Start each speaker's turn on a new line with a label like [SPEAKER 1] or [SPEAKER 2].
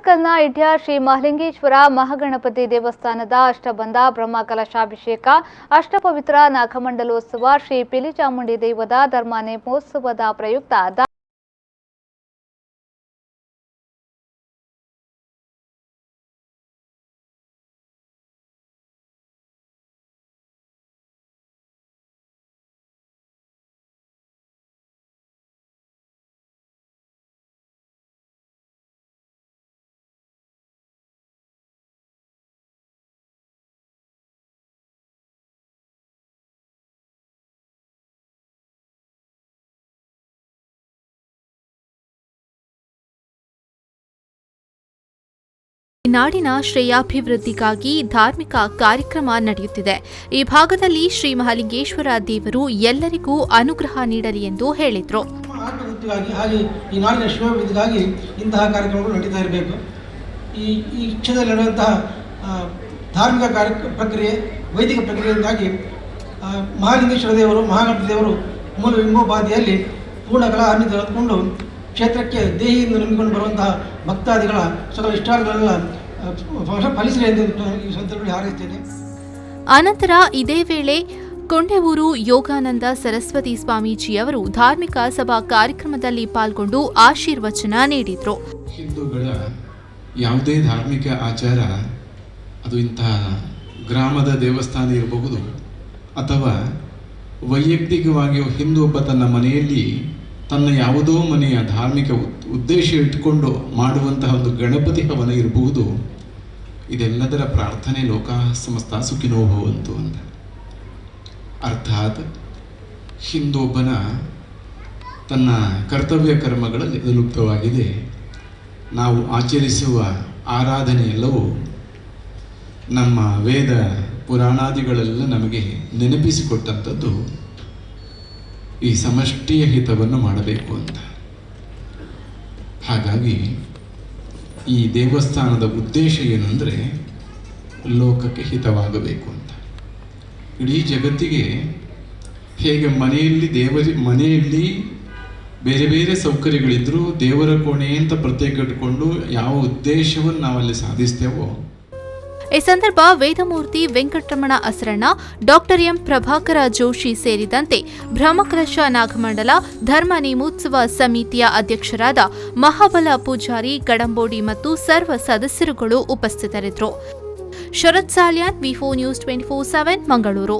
[SPEAKER 1] ಸುರತ್ಕಲ್ನ ಇಡ್ಯ ಶ್ರೀ ಮಹಾಲಿಂಗೇಶ್ವರ ಮಹಾಗಣಪತಿ ದೇವಸ್ಥಾನದ ಅಷ್ಟಬಂಧ ಬ್ರಹ್ಮಕಲಶಾಭಿಷೇಕ ಅಷ್ಟಪವಿತ್ರ ನಾಗಮಂಡಲೋತ್ಸವ ಶ್ರೀ ಪಿಲಿಚಾಮುಂಡಿ ದೇವದ ಧರ್ಮನೇಮೋತ್ಸವದ ಪ್ರಯುಕ್ತ
[SPEAKER 2] ನಾಡಿನ ಶ್ರೇಯಾಭಿವೃದ್ಧಿಗಾಗಿ ಧಾರ್ಮಿಕ ಕಾರ್ಯಕ್ರಮ ನಡೆಯುತ್ತಿದೆ. ಈ ಭಾಗದಲ್ಲಿ ಶ್ರೀ ಮಹಾಲಿಂಗೇಶ್ವರ ದೇವರು ಎಲ್ಲರಿಗೂ ಅನುಗ್ರಹ ನೀಡಲಿ ಎಂದು ಹೇಳಿದರು.
[SPEAKER 3] ಹಾಗೆ ಈ ನಾಡಿನ ಶ್ರೇಯಾಭಿವೃದ್ಧಿಗಾಗಿ ಇಂತಹ ಕಾರ್ಯಕ್ರಮಗಳು ನಡೀತಾ ಇರಬೇಕು. ಈ ಕ್ಷೇತ್ರದಲ್ಲಿರುವಂತಹ ಧಾರ್ಮಿಕ ಪ್ರಕ್ರಿಯೆ ವೈದಿಕ ಪ್ರಕ್ರಿಯೆಯಿಂದಾಗಿ ಮಹಾಲಿಂಗೇಶ್ವರ ದೇವರು ಮಹಾಗಣಪತಿ ದೇವರು ಮೂಲ ಬಿಂಬೋಪಾದಿಯಲ್ಲಿ ಪೂರ್ಣ ಕಲಾಹಾನಿ ತೆಗೆದುಕೊಂಡು ಕ್ಷೇತ್ರಕ್ಕೆ ದೇಹಿಯಿಂದ ನಂಬಿಕೊಂಡು ಬರುವಂತಹ ಭಕ್ತಾದಿಗಳ ಸಕಲ ಇಷ್ಟಾರ್ಥಗಳೆಲ್ಲ ಫಲಿಸಲಿ ಎಂದು ಈ ಸಂದರ್ಭದಲ್ಲಿ ಹಾರೈಸುತ್ತೇನೆ.
[SPEAKER 2] ಅನಂತರ ಇದೇ ವೇಳೆ ಕೊಂಡೆವೂರು ಯೋಗಾನಂದ ಸರಸ್ವತಿ ಸ್ವಾಮೀಜಿಯವರು ಧಾರ್ಮಿಕ ಸಭಾ ಕಾರ್ಯಕ್ರಮದಲ್ಲಿ ಪಾಲ್ಗೊಂಡು ಆಶೀರ್ವಚನ ನೀಡಿದರು.
[SPEAKER 4] ಹಿಂದೂಗಳ ಯಾವುದೇ ಧಾರ್ಮಿಕ ಆಚಾರ ಅದು ಇಂತಹ ಗ್ರಾಮದ ದೇವಸ್ಥಾನ ಇರಬಹುದು ಅಥವಾ ವೈಯಕ್ತಿಕವಾಗಿಯೂ ಹಿಂದೂ ಒಬ್ಬ ತನ್ನ ಮನೆಯಲ್ಲಿ ತನ್ನ ಯಾವುದೋ ಮನೆಯ ಧಾರ್ಮಿಕ ಉದ್ದೇಶ ಇಟ್ಟುಕೊಂಡು ಮಾಡುವಂತಹ ಒಂದು ಗಣಪತಿ ಹವನ ಇರಬಹುದು. ಇದೆಲ್ಲದರ ಪ್ರಾರ್ಥನೆ ಲೋಕ ಸಮಸ್ತ ಸುಖಿನೋ ಭವಂತು ಅಂತ. ಅರ್ಥಾತ್ ಹಿಂದೊಬ್ಬನ ತನ್ನ ಕರ್ತವ್ಯ ಕರ್ಮಗಳಲ್ಲಿ ಲುಪ್ತವಾಗಿದೆ. ನಾವು ಆಚರಿಸುವ ಆರಾಧನೆಯೆಲ್ಲವೂ ನಮ್ಮ ವೇದ ಪುರಾಣಾದಿಗಳೆಲ್ಲ ನಮಗೆ ನೆನಪಿಸಿಕೊಟ್ಟಂಥದ್ದು ಈ ಸಮಷ್ಟಿಯ ಹಿತವನ್ನು ಮಾಡಬೇಕು ಅಂತ. ಹಾಗಾಗಿ ಈ ದೇವಸ್ಥಾನದ ಉದ್ದೇಶ ಏನಂದರೆ ಲೋಕಕ್ಕೆ ಹಿತವಾಗಬೇಕು ಅಂತ. ಇಡೀ ಜಗತ್ತಿಗೆ ಹೇಗೆ ಮನೆಯಲ್ಲಿ ಬೇರೆ ಬೇರೆ ಸೌಕರ್ಯಗಳಿದ್ದರೂ ದೇವರ ಕೋಣೆ ಅಂತ ಪ್ರತ್ಯೇಕ ಇಟ್ಕೊಂಡು ಯಾವ ಉದ್ದೇಶವನ್ನು ನಾವಲ್ಲಿ ಸಾಧಿಸ್ತೇವೋ.
[SPEAKER 2] ಈ ಸಂದರ್ಭ ವೇದಮೂರ್ತಿ ವೆಂಕಟರಮಣ ಅಸರಣ್ಣ, ಡಾಕ್ಟರ್ ಎಂ ಪ್ರಭಾಕರ ಜೋಶಿ ಸೇರಿದಂತೆ ಬ್ರಹ್ಮಕಲಶ ನಾಗಮಂಡಲ ಧರ್ಮನೇಮೋತ್ಸವ ಸಮಿತಿಯ ಅಧ್ಯಕ್ಷರಾದ ಮಹಾಬಲ ಪೂಜಾರಿ ಕಡಂಬೋಡಿ ಮತ್ತು ಸರ್ವ ಸದಸ್ಯರುಗಳು ಉಪಸ್ಥಿತರಿದ್ದರು. ಶರತ್ ಸಾಲ್ಯಾನ್, ವಿ4 ನ್ಯೂಸ್ 24/7 ಮಂಗಳೂರು.